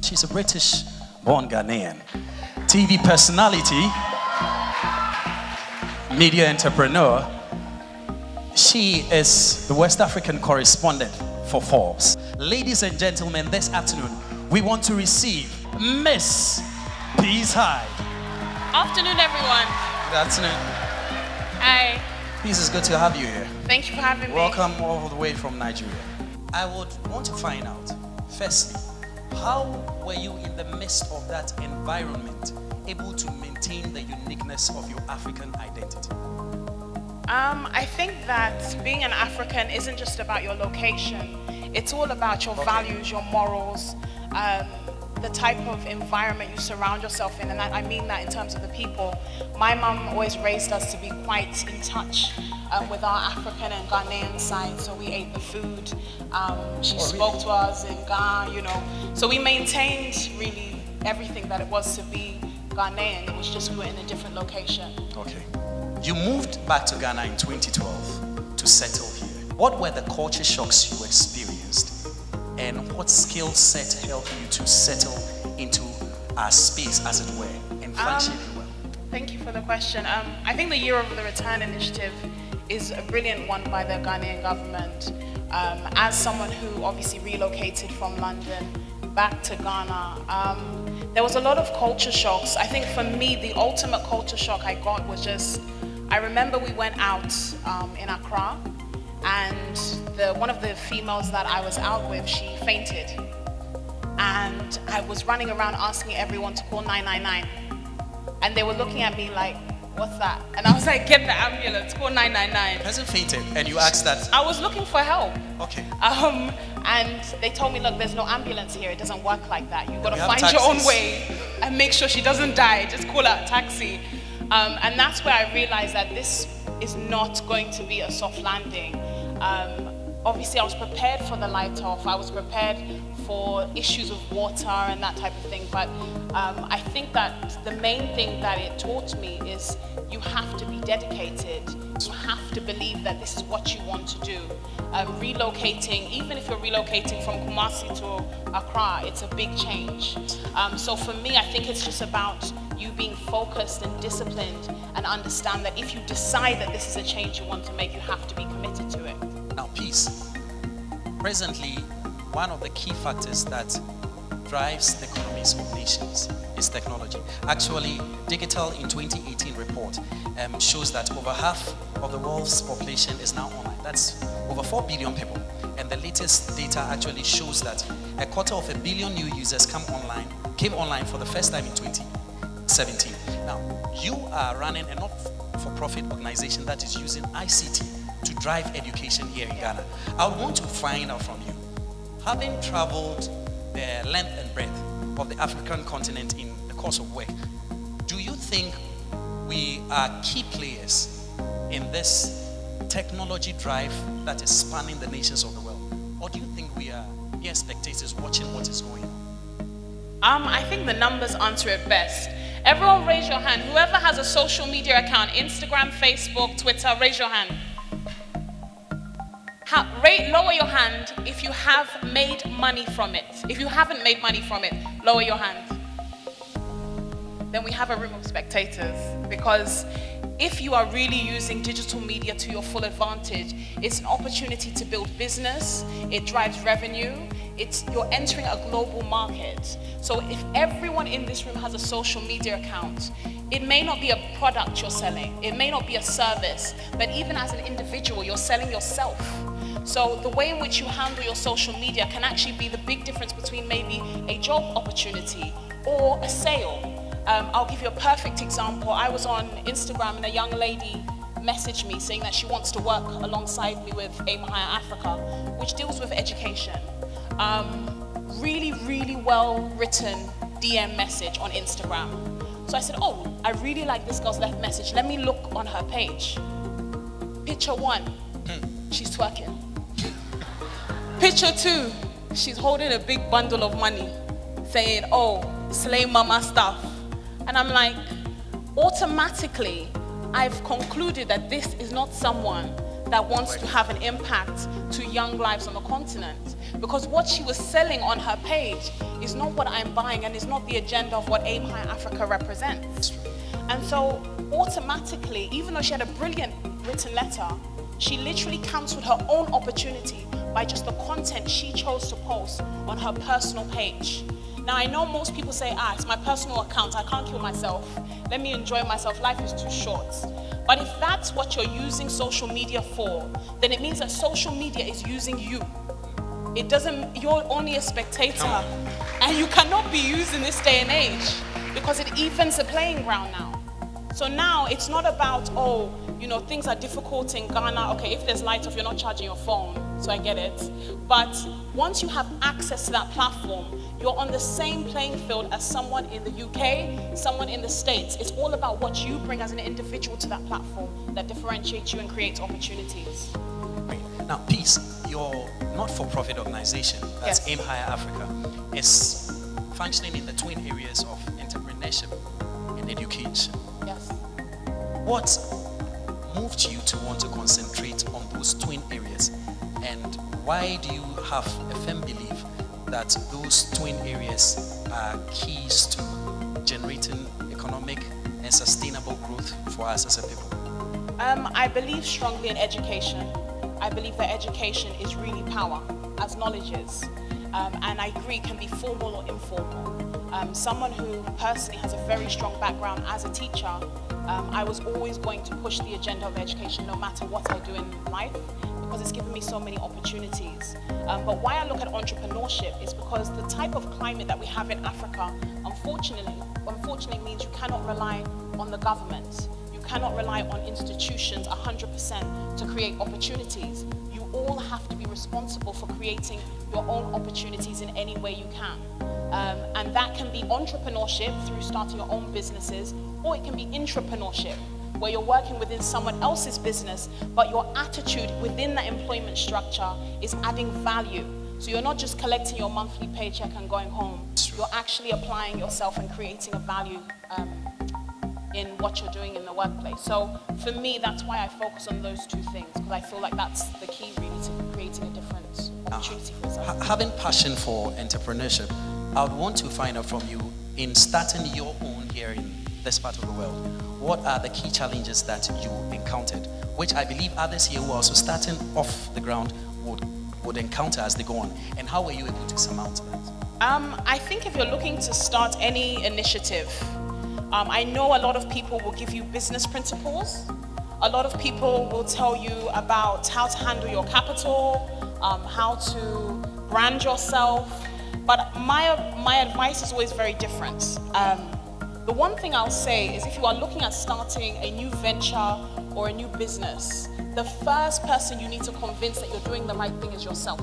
She's a British-born Ghanaian. TV personality, media entrepreneur. She is the West African correspondent for Forbes. Ladies and gentlemen, this afternoon, we want to receive Miss Peace Hyde. Afternoon, everyone. Good afternoon. Hi. Peace, is good to have you here. Thank you for having me. Welcome all the way from Nigeria. I would want to find out, firstly, how were you in the midst of that environment able to maintain the uniqueness of your African identity? I think that being an African isn't just about your location. It's all about your values, your morals, the type of environment you surround yourself in, and I mean that in terms of the people. My mum always raised us to be quite in touch with our African and Ghanaian side, so we ate the food. She spoke to us in Ghana, you know. So we maintained really everything that it was to be Ghanaian. It was just we were in a different location. Okay. You moved back to Ghana in 2012 to settle here. What were the culture shocks you experienced? And what skill set helped you to settle into our space, as it were, and functioning well? Thank you for the question. I think the Year of the Return initiative is a brilliant one by the Ghanaian government. As someone who obviously relocated from London back to Ghana, there was a lot of culture shocks. I think for me, the ultimate culture shock I got was just, I remember we went out in Accra, and one of the females that I was out with, she fainted. And I was running around asking everyone to call 999. And they were looking at me like, what's that? And I was like, get the ambulance, call 999. The person fainted, and you asked that? I was looking for help. Okay. And they told me, look, there's no ambulance here. It doesn't work like that. You've got to find your own way and make sure she doesn't die. Just call out a taxi. And that's where I realized that this is not going to be a soft landing. Obviously, I was prepared for the light off. I was prepared for issues of water and that type of thing. But I think that the main thing that it taught me is you have to be dedicated. You have to believe that this is what you want to do. Relocating, even if you're relocating from Kumasi to Accra, it's a big change. So for me, I think it's just about you being focused and disciplined and understand that if you decide that this is a change you want to make, you have to be committed to it. Now, Peace, presently, one of the key factors that drives the economies of nations is technology. Actually, Digital in 2018 report shows that over half of the world's population is now online. That's over 4 billion people. And the latest data actually shows that 250 million new users came online for the first time in 2017. Now, you are running a not-for-profit organization that is using ICT to drive education here in Ghana. I would want to find out from you, having traveled the length and breadth of the African continent in the course of work, do you think we are key players in this technology drive that is spanning the nations of the world? Or do you think we are mere spectators watching what is going on? I think the numbers answer it best. Everyone raise your hand. Whoever has a social media account, Instagram, Facebook, Twitter, raise your hand. Lower your hand if you have made money from it. If you haven't made money from it, lower your hand. Then we have a room of spectators, because if you are really using digital media to your full advantage, it's an opportunity to build business, it drives revenue, you're entering a global market. So if everyone in this room has a social media account, it may not be a product you're selling, it may not be a service, but even as an individual, you're selling yourself. So the way in which you handle your social media can actually be the big difference between maybe a job opportunity or a sale. I'll give you a perfect example. I was on Instagram and a young lady messaged me saying that she wants to work alongside me with Aim Higher Africa, which deals with education. Really, really well written DM message on Instagram. So I said, oh, I really like this girl's left message. Let me look on her page. Picture 1, she's twerking. Picture 2, she's holding a big bundle of money saying, oh, slay mama stuff. And I'm like, automatically, I've concluded that this is not someone that wants to have an impact to young lives on the continent. because what she was selling on her page is not what I'm buying, and is not the agenda of what Aim High Africa represents. And so automatically, even though she had a brilliant written letter, she literally cancelled her own opportunity by just the content she chose to post on her personal page. Now, I know most people say, it's my personal account, I can't kill myself, let me enjoy myself, life is too short. But if that's what you're using social media for, then it means that social media is using you. It doesn't, you're only a spectator, and you cannot be used in this day and age, because it evens the playing ground now. So now it's not about, things are difficult in Ghana. Okay, if there's light off, you're not charging your phone, so I get it. But once you have access to that platform, you're on the same playing field as someone in the UK, someone in the States. It's all about what you bring as an individual to that platform that differentiates you and creates opportunities. Great. Now, Peace, your not-for-profit organization, that's Aim Higher Africa, is functioning in the twin areas of entrepreneurship and education. Yes. What moved you to want to concentrate on those twin areas, and why do you have a firm belief that those twin areas are keys to generating economic and sustainable growth for us as a people? I believe strongly in education. I believe that education is really power, as knowledge is. And I agree, it can be formal or informal. Someone who personally has a very strong background as a teacher, I was always going to push the agenda of education no matter what I do in life, because it's given me so many opportunities. But why I look at entrepreneurship is because the type of climate that we have in Africa, unfortunately means you cannot rely on the government. You cannot rely on institutions 100% to create opportunities. You all have to be responsible for creating your own opportunities in any way you can. And that can be entrepreneurship through starting your own businesses, or it can be intrapreneurship, where you're working within someone else's business, but your attitude within that employment structure is adding value. So you're not just collecting your monthly paycheck and going home. You're actually applying yourself and creating a value in what you're doing in the workplace. So for me, that's why I focus on those two things, because I feel like that's the key really to creating a different opportunity for yourself. Having passion for entrepreneurship, I would want to find out from you, in starting your own here in this part of the world, what are the key challenges that you encountered, which I believe others here who are also starting off the ground would encounter as they go on, and how were you able to surmount that? I think if you're looking to start any initiative, I know a lot of people will give you business principles. A lot of people will tell you about how to handle your capital, how to brand yourself. But my advice is always very different. The one thing I'll say is, if you are looking at starting a new venture or a new business, the first person you need to convince that you're doing the right thing is yourself.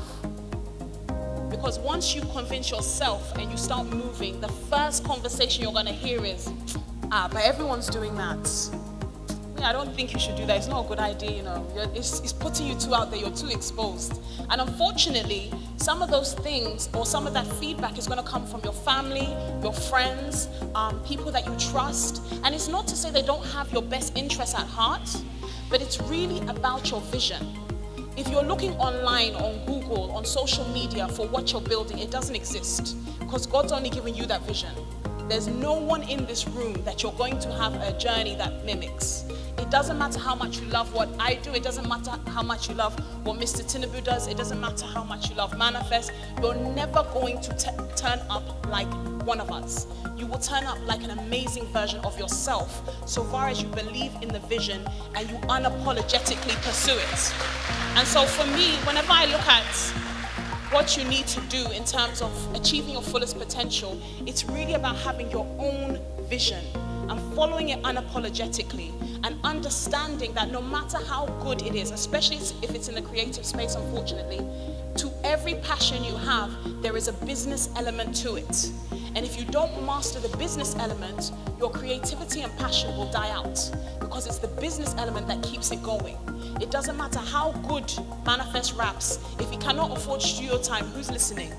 Because once you convince yourself and you start moving, the first conversation you're going to hear is, but everyone's doing that. I don't think you should do that. It's not a good idea, It's putting you too out there. You're too exposed. And unfortunately, some of those things or some of that feedback is going to come from your family, your friends, people that you trust. And it's not to say they don't have your best interests at heart, but it's really about your vision. If you're looking online, on Google, on social media for what you're building, it doesn't exist, because God's only given you that vision. There's no one in this room that you're going to have a journey that mimics. It doesn't matter how much you love what I do. It doesn't matter how much you love what Mr. Tinubu does. It doesn't matter how much you love M.anifest. You're never going to turn up like one of us. You will turn up like an amazing version of yourself, so far as you believe in the vision and you unapologetically pursue it. And so for me, whenever I look at what you need to do in terms of achieving your fullest potential, it's really about having your own vision and following it unapologetically, and understanding that no matter how good it is, especially if it's in the creative space, unfortunately, to every passion you have, there is a business element to it. And if you don't master the business element, your creativity and passion will die out, because it's the business element that keeps it going. It doesn't matter how good M.anifest raps, if he cannot afford studio time, who's listening?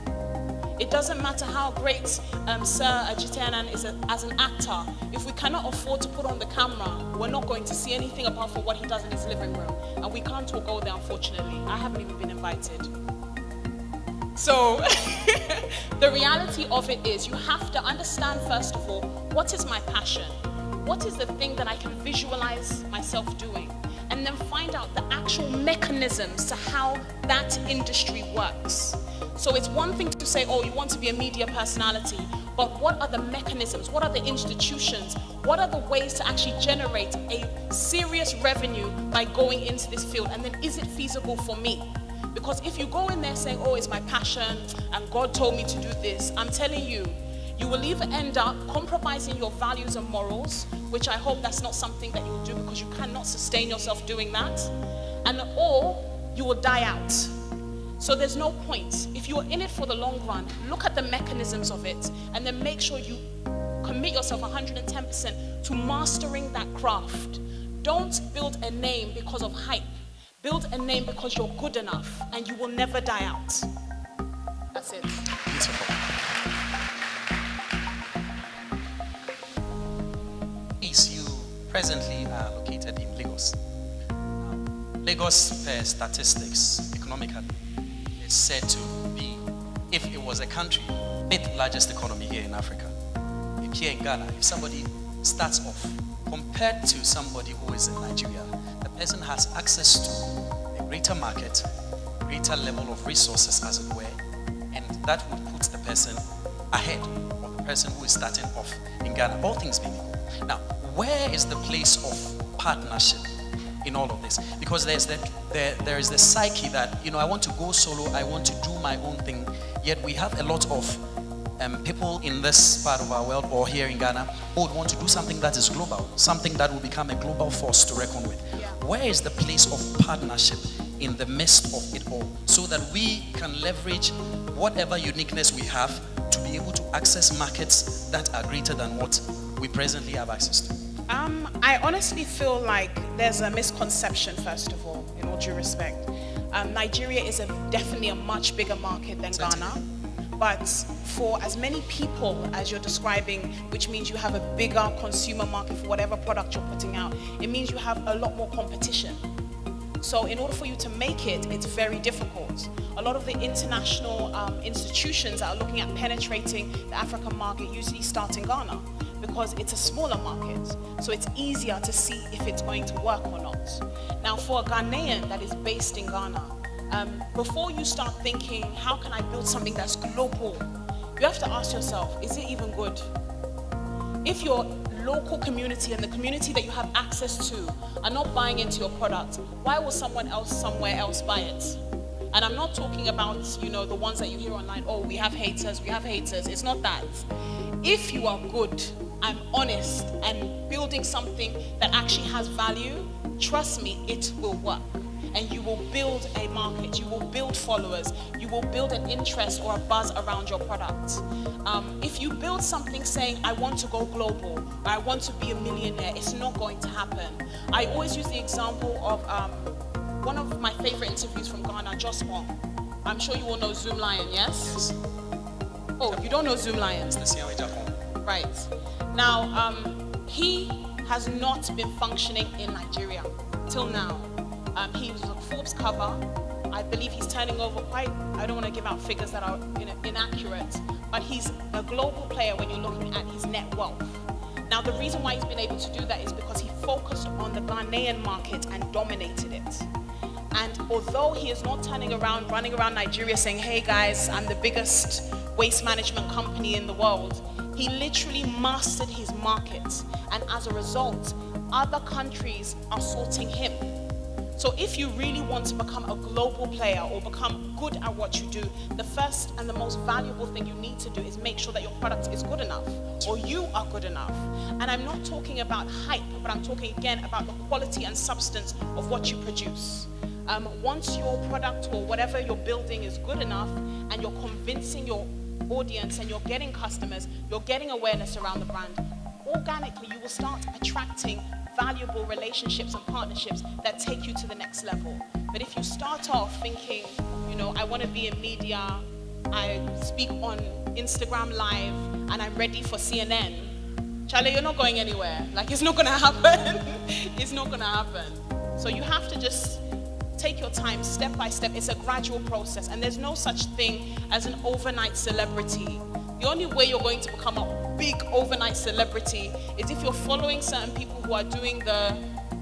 It doesn't matter how great Sir Adjetey Anang is as an actor. If we cannot afford to put on the camera, we're not going to see anything apart from what he does in his living room. And we can't all go there, unfortunately. I haven't even been invited. So the reality of it is you have to understand, first of all, what is my passion? What is the thing that I can visualize myself doing? And then find out the actual mechanisms to how that industry works. So it's one thing to say, oh, you want to be a media personality, but what are the mechanisms? What are the institutions? What are the ways to actually generate a serious revenue by going into this field? And then is it feasible for me? Because if you go in there saying, oh, it's my passion and God told me to do this, I'm telling you, you will either end up compromising your values and morals, which I hope that's not something that you'll do because you cannot sustain yourself doing that, and or you will die out. So there's no point. If you're in it for the long run, look at the mechanisms of it and then make sure you commit yourself 110% to mastering that craft. Don't build a name because of hype. Build a name because you're good enough and you will never die out. That's it. Beautiful. Peace, you presently are located in Lagos. Lagos, per statistics, economically, is said to be, if it was a country, fifth largest economy here in Africa. Here in Ghana, if somebody starts off, compared to somebody who is in Nigeria, the person has access to a greater market, greater level of resources, as it were, and that would put the person ahead of the person who is starting off in Ghana, all things being equal. Now, where is the place of partnership in all of this? Because there is the psyche that, I want to go solo, I want to do my own thing, yet we have a lot of people in this part of our world or here in Ghana who would want to do something that is global, something that will become a global force to reckon with. Yeah. Where is the place of partnership in the midst of it all, so that we can leverage whatever uniqueness we have to be able to access markets that are greater than what we presently have access to? I honestly feel like there's a misconception, first of all, in all due respect. Nigeria is definitely a much bigger market than Ghana. But for as many people as you're describing, which means you have a bigger consumer market for whatever product you're putting out, it means you have a lot more competition. So in order for you to make it, it's very difficult. A lot of the international institutions that are looking at penetrating the African market usually start in Ghana because it's a smaller market. So it's easier to see if it's going to work or not. Now for a Ghanaian that is based in Ghana, before you start thinking, how can I build something that's global? You have to ask yourself, is it even good? If your local community and the community that you have access to are not buying into your product, why will someone else somewhere else buy it? And I'm not talking about, the ones that you hear online, oh, we have haters. It's not that. If you are good and honest and building something that actually has value, trust me, it will work. And you will build a market, you will build followers, you will build an interest or a buzz around your product. If you build something saying, I want to go global, or I want to be a millionaire, it's not going to happen. I always use the example of one of my favorite interviews from Ghana, Joss Wong. I'm sure you all know Zoom Lion, yes? Oh, you don't know Zoom Lion? Right. Now, he has not been functioning in Nigeria till now. He was on Forbes cover. I believe he's turning over quite, I don't want to give out figures that are inaccurate, but he's a global player when you're looking at his net wealth. Now, the reason why he's been able to do that is because he focused on the Ghanaian market and dominated it. And although he is not running around Nigeria saying, hey guys, I'm the biggest waste management company in the world, he literally mastered his market. And as a result, other countries are sorting him. So if you really want to become a global player or become good at what you do, the first and the most valuable thing you need to do is make sure that your product is good enough or you are good enough. And I'm not talking about hype, but I'm talking again about the quality and substance of what you produce. Once your product or whatever you're building is good enough and you're convincing your audience and you're getting customers, you're getting awareness around the brand, organically you will start attracting valuable relationships and partnerships that take you to the next level. But if you start off thinking, I want to be in media, I speak on Instagram Live, and I'm ready for CNN, Charlie, you're not going anywhere. Like, it's not going to happen. It's not going to happen. So you have to just take your time step by step. It's a gradual process, and there's no such thing as an overnight celebrity. The only way you're going to become a big overnight celebrity is if you're following certain people who are doing the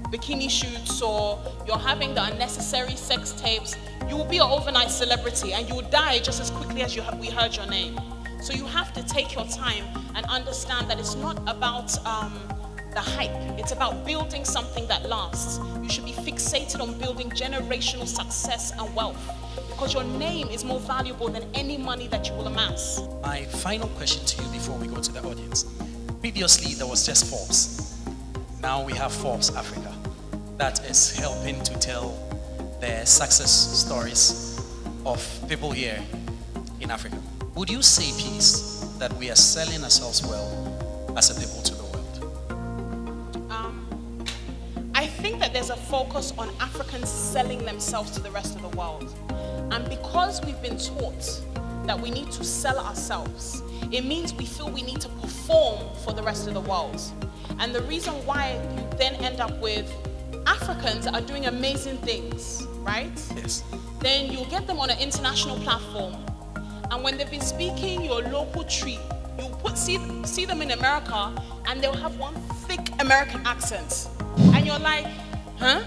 bikini shoots, or you're having the unnecessary sex tapes. You will be an overnight celebrity, and you will die just as quickly as we heard your name. So you have to take your time and understand that it's not about the hype. It's about building something that lasts. You should be fixated on building generational success and wealth, because your name is more valuable than any money that you will amass. My final question to you before we go to the audience. Previously, there was just Forbes. Now we have Forbes Africa. That is helping to tell the success stories of people here in Africa. Would you say, Peace, that we are selling ourselves well as a people to the world? I think that there's a focus on Africans selling themselves to the rest of the world. And because we've been taught that we need to sell ourselves, it means we feel we need to perform for the rest of the world. And the reason why you then end up with Africans are doing amazing things, right? Yes. Then you'll get them on an international platform. And when they've been speaking your local tree, you'll see them in America, and they'll have one thick American accent. And you're like, huh?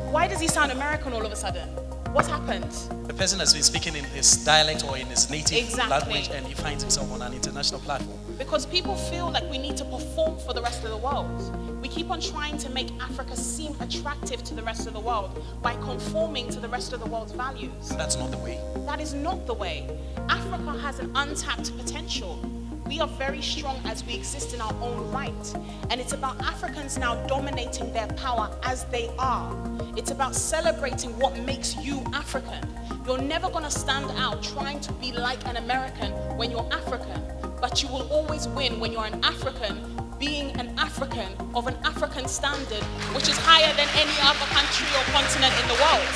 Why does he sound American all of a sudden? What happened? The person has been speaking in his dialect or in his native language, and he finds himself on an international platform. Because people feel like we need to perform for the rest of the world. We keep on trying to make Africa seem attractive to the rest of the world by conforming to the rest of the world's values. That's not the way. That is not the way. Africa has an untapped potential. We are very strong as we exist in our own right. And it's about Africans now dominating their power as they are. It's about celebrating what makes you African. You're never going to stand out trying to be like an American when you're African. But you will always win when you're an African, being an African of an African standard, which is higher than any other country or continent in the world.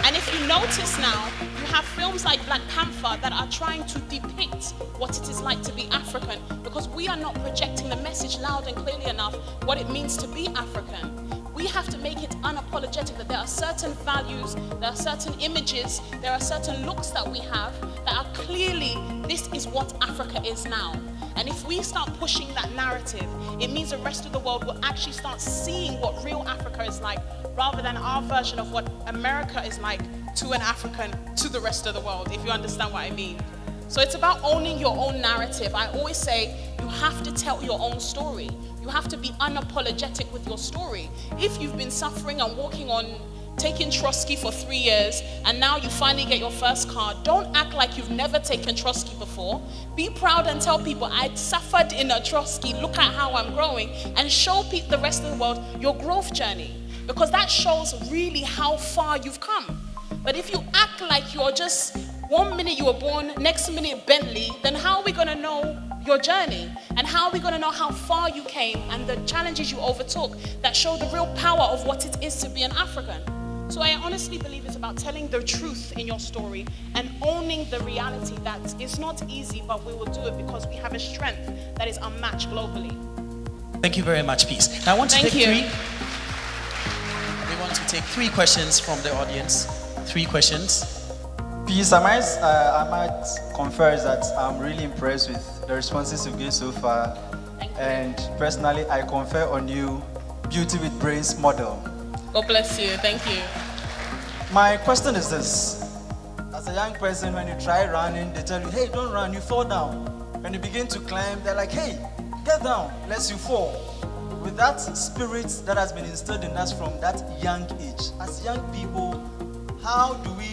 And if you notice now, you have films like Black Panther that are trying to depict what it is like to be African, because we are not projecting the message loud and clearly enough what it means to be African. We have to make it unapologetic that there are certain values, there are certain images, there are certain looks that we have that are clearly, this is what Africa is now. And if we start pushing that narrative, it means the rest of the world will actually start seeing what real Africa is like, rather than our version of what America is like to an African, to the rest of the world, if you understand what I mean. So it's about owning your own narrative. I always say you have to tell your own story. You have to be unapologetic with your story. If you've been suffering and walking on taking Trotsky for 3 years, and now you finally get your first car, don't act like you've never taken Trotsky before. Be proud and tell people, I suffered in a Trotsky, look at how I'm growing, and show the rest of the world your growth journey, because that shows really how far you've come. But if you act like you're just, 1 minute you were born, next minute Bentley, then how are we going to know your journey? And how are we going to know how far you came and the challenges you overtook that show the real power of what it is to be an African? So I honestly believe it's about telling the truth in your story and owning the reality that it's not easy, but we will do it because we have a strength that is unmatched globally. Thank you very much, Peace. Now I want to take three. We want to take 3 questions from the audience. 3 questions. Peace, I might confess that I'm really impressed with the responses you've given so far. Thank you. And personally, I confer on you Beauty with Brains model. God bless you. Thank you. My question is this. As a young person, when you try running, they tell you, hey, don't run, you fall down. When you begin to climb, they're like, hey, get down, lest you fall. With that spirit that has been instilled in us from that young age, as young people, how do we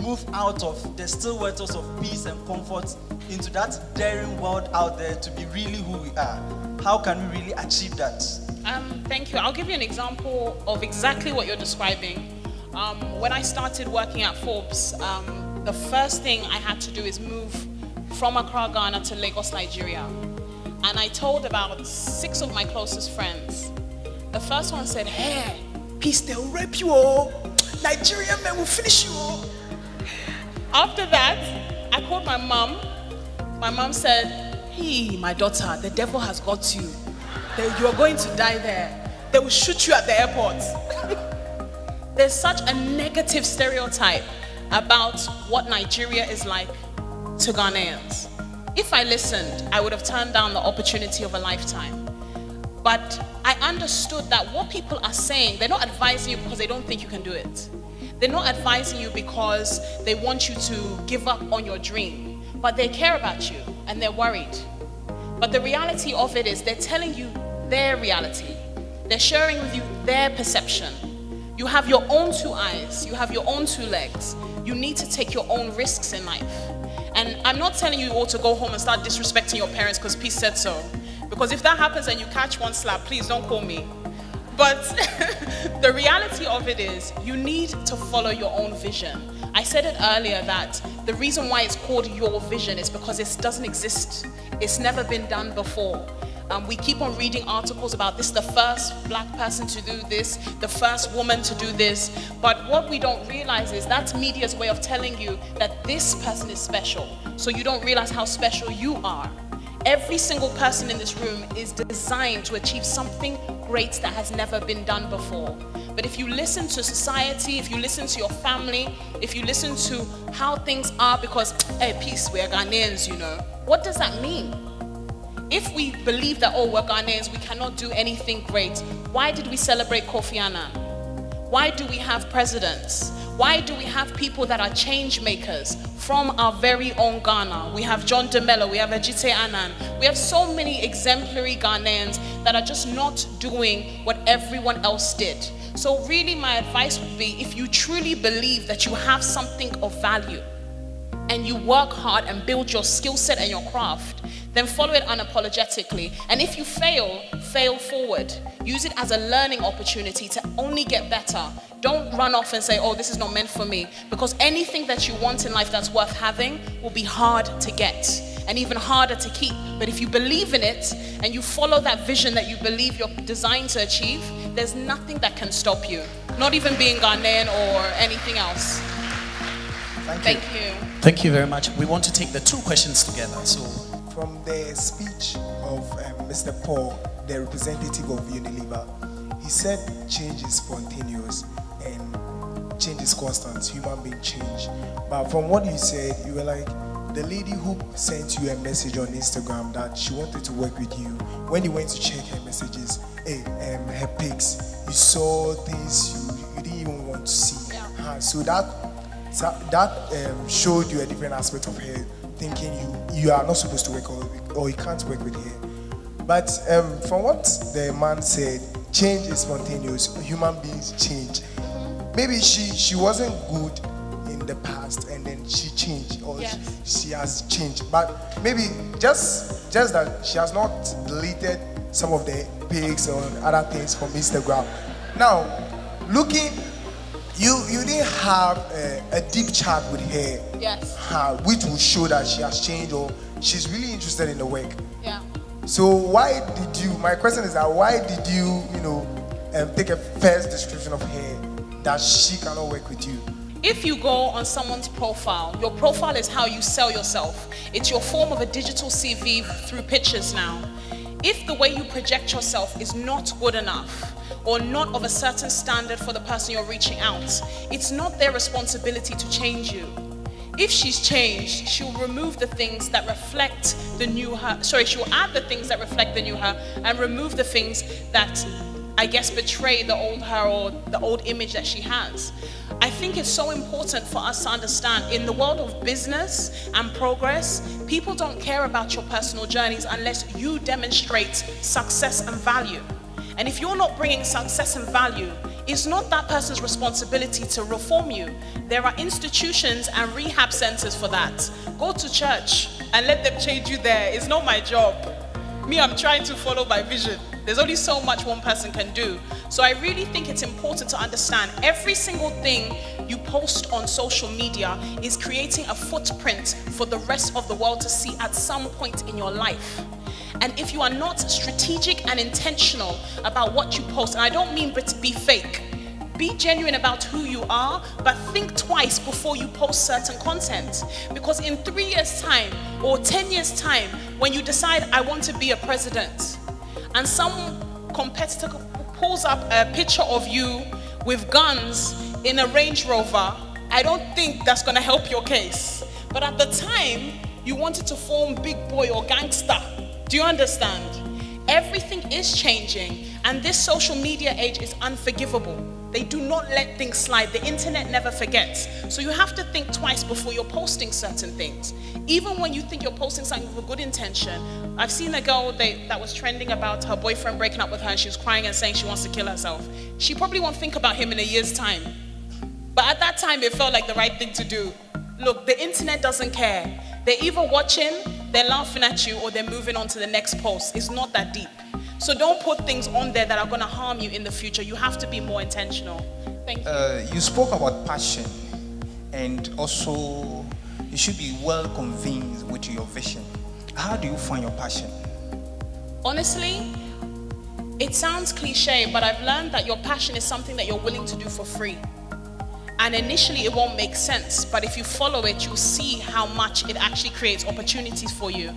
move out of the still waters of peace and comfort into that daring world out there to be really who we are? How can we really achieve that? Thank you. I'll give you an example of exactly what you're describing. When I started working at Forbes, the first thing I had to do is move from Accra, Ghana to Lagos, Nigeria. And I told about 6 of my closest friends. The first one said, hey, Peace, they'll rape you all. Nigerian men will finish you all. After that, I called my mom. My mom said, hey, my daughter, the devil has got you. You are going to die there. They will shoot you at the airport. there's such a negative stereotype about what Nigeria is like to Ghanaians. If I listened, I would have turned down the opportunity of a lifetime. But I understood that what people are saying, they're not advising you because they don't think you can do it. They're not advising you because they want you to give up on your dream, but they care about you and they're worried. But the reality of it is they're telling you their reality. They're sharing with you their perception. You have your own two eyes, you have your own two legs. You need to take your own risks in life. And I'm not telling you all to go home and start disrespecting your parents because Peace said so. Because if that happens and you catch one slap, please don't call me. But the reality of it is you need to follow your own vision. I said it earlier that the reason why it's called your vision is because it doesn't exist. It's never been done before. We keep on reading articles about this, the first black person to do this, the first woman to do this. But what we don't realize is that's media's way of telling you that this person is special. So you don't realize how special you are. Every single person in this room is designed to achieve something great that has never been done before. But if you listen to society, if you listen to your family, if you listen to how things are because, hey, Peace, we're Ghanaians, you know. What does that mean? If we believe that, oh, we're Ghanaians, we cannot do anything great, why did we celebrate Kofi Annan? Why do we have presidents? Why do we have people that are change makers from our very own Ghana? We have John Dumelo, we have Adjetey Anang. We have so many exemplary Ghanaians that are just not doing what everyone else did. So really my advice would be, if you truly believe that you have something of value and you work hard and build your skill set and your craft, then follow it unapologetically. And if you fail, fail forward. Use it as a learning opportunity to only get better. Don't run off and say, oh, this is not meant for me. Because anything that you want in life that's worth having will be hard to get and even harder to keep. But if you believe in it and you follow that vision that you believe you're designed to achieve, there's nothing that can stop you. Not even being Ghanaian or anything else. Thank you. Thank you very much. We want to take the two questions together. So, from the speech of Mr. Paul, the representative of Unilever, he said change is spontaneous and change is constant, human being change. But from what you said, you were like, the lady who sent you a message on Instagram that she wanted to work with you, when you went to check her messages, her pics, you saw things you didn't even want to see. Yeah. So that showed you a different aspect of her, thinking you are not supposed to work or you can't work with her. But from what the man said, change is spontaneous, human beings change. Maybe she wasn't good in the past and then she changed, or yes, she has changed. But maybe just that she has not deleted some of the pics or other things from Instagram. Now, looking, you didn't have a deep chat with her, yes, which will show that she has changed or she's really interested in the work. yeah. So why did you, my question is that why did you, take a first description of her that she cannot work with you? If you go on someone's profile, your profile is how you sell yourself. It's your form of a digital CV through pictures now. If the way you project yourself is not good enough or not of a certain standard for the person you're reaching out, it's not their responsibility to change you. If she's changed, she'll remove the things that reflect the new her. She'll add the things that reflect the new her and remove the things that, I guess, betray the old her or the old image that she has. I think it's so important for us to understand, in the world of business and progress, people don't care about your personal journeys unless you demonstrate success and value. And if you're not bringing success and value, it's not that person's responsibility to reform you. There are institutions and rehab centers for that. Go to church and let them change you there. It's not my job. Me, I'm trying to follow my vision. There's only so much one person can do. So I really think it's important to understand every single thing you post on social media is creating a footprint for the rest of the world to see at some point in your life. And if you are not strategic and intentional about what you post, and I don't mean to be fake, be genuine about who you are, but think twice before you post certain content. Because in 3 years' time or 10 years' time, when you decide, I want to be a president, and some competitor pulls up a picture of you with guns, in a Range Rover, I don't think that's gonna help your case. But at the time, you wanted to form big boy or gangster. Do you understand? Everything is changing, and this social media age is unforgivable. They do not let things slide. The internet never forgets. So you have to think twice before you're posting certain things. Even when you think you're posting something with a good intention. I've seen a girl that was trending about her boyfriend breaking up with her, and she was crying and saying she wants to kill herself. She probably won't think about him in a year's time. But at that time, it felt like the right thing to do. Look, the internet doesn't care. They're either watching, they're laughing at you, or they're moving on to the next post. It's not that deep. So don't put things on there that are going to harm you in the future. You have to be more intentional. Thank you. You spoke about passion, and also you should be well convinced with your vision. How do you find your passion? Honestly, it sounds cliche, but I've learned that your passion is something that you're willing to do for free. And initially it won't make sense, but if you follow it, you'll see how much it actually creates opportunities for you.